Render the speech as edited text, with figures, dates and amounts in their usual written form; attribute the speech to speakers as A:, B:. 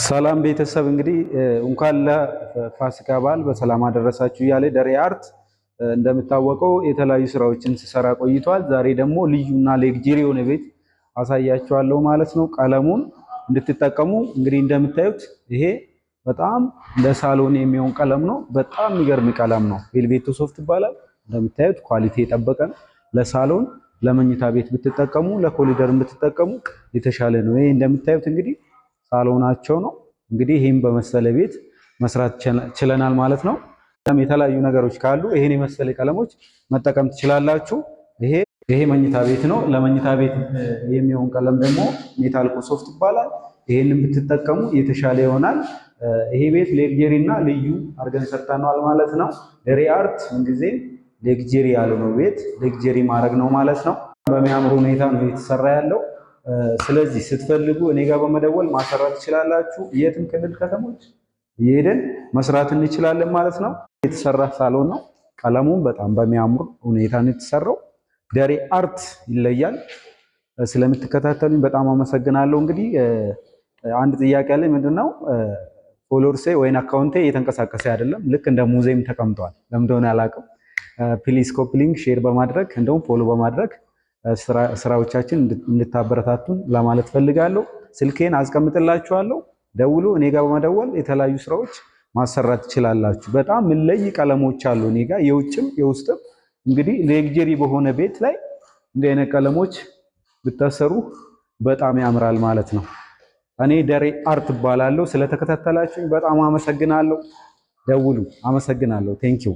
A: ሰላም ቤተሰብ እንግዲህ እንኳን ለፋሲካ በዓል በሰላም አደረሳችሁ እያለ ደሬ አርት እንደምታወቀው የተለያዩ ስራዎችን ሲሰራ ቆይቷል። ዛሬ ደግሞ ልዩና ሌግጀሪ የሆነ ቤት አሳያችኋለሁ ማለት ነው። ቀለሙን እንድትጠቀሙ እንግዲህ እንደምታዩት ይሄ በጣም ለሳሎን የሚሆን ቀለም ነው። በጣም የሚገርም ቀለም ነው። ቬልቬቶ ሶፍት ይባላል። እንደምታዩት ኳሊቲ የጠበቀ ለሳሎን ለመኝታ ቤት ብትጠቀሙ፣ ለኮሪደር ብትጠቀሙ የተሻለ ነው። ይሄ እንደምታዩት እንግዲህ ሳሎናቸው ነው። እንግዲህ ይሄን በመሰለ ቤት መስራት ችለናል ማለት ነው። የተለያዩ ነገሮች ካሉ ይሄን የመሰለ ቀለሞች መጠቀም ትችላላችሁ። ይሄ መኝታ ቤት ነው። ለመኝታ ቤት የሚሆን ቀለም ደግሞ ሜታልኮ ሶፍት ይባላል። ይሄንን ብትጠቀሙ የተሻለ ይሆናል። ይሄ ቤት ሌግጀሪ እና ልዩ አድርገን ሰርተናል ማለት ነው። ደሬ አርት ምንጊዜ ሌግጀሪ ያልሆነው ቤት ሌግጀሪ ማድረግ ነው ማለት ነው። በሚያምር ሁኔታ ነው የተሰራ ያለው። ስለዚህ ስትፈልጉ እኔ ጋር በመደወል ማሰራት ትችላላችሁ። የትም ክልል ከተሞች እየሄድን መስራት እንችላለን ማለት ነው። የተሰራ ሳሎን ነው። ቀለሙም በጣም በሚያምር ሁኔታ ነው የተሰራው። ደሬ አርት ይለያል። ስለምትከታተሉኝ በጣም አመሰግናለሁ። እንግዲህ አንድ ጥያቄ አለኝ። ምንድነው ፎሎወርሴ ወይን አካውንቴ እየተንቀሳቀሰ አይደለም። ልክ እንደ ሙዚየም ተቀምጧል። ለምን እንደሆነ አላውቅም። ፕሊዝ ኮፒ ሊንክ ሼር በማድረግ እንደውም ፎሎ በማድረግ ስራዎቻችን እንድታበረታቱን ለማለት ፈልጋለሁ። ስልኬን አስቀምጥላችኋለሁ። ደውሉ። እኔ ጋር በመደወል የተለያዩ ስራዎች ማሰራት ትችላላችሁ። በጣም ምንለይ ቀለሞች አሉ እኔ ጋር የውጭም የውስጥም። እንግዲህ ሌግጀሪ በሆነ ቤት ላይ እንዲህ አይነት ቀለሞች ብታሰሩ በጣም ያምራል ማለት ነው። እኔ ደሬ አርት እባላለሁ። ስለተከታተላችሁኝ በጣም አመሰግናለሁ። ደውሉ። አመሰግናለሁ። ቴንኪው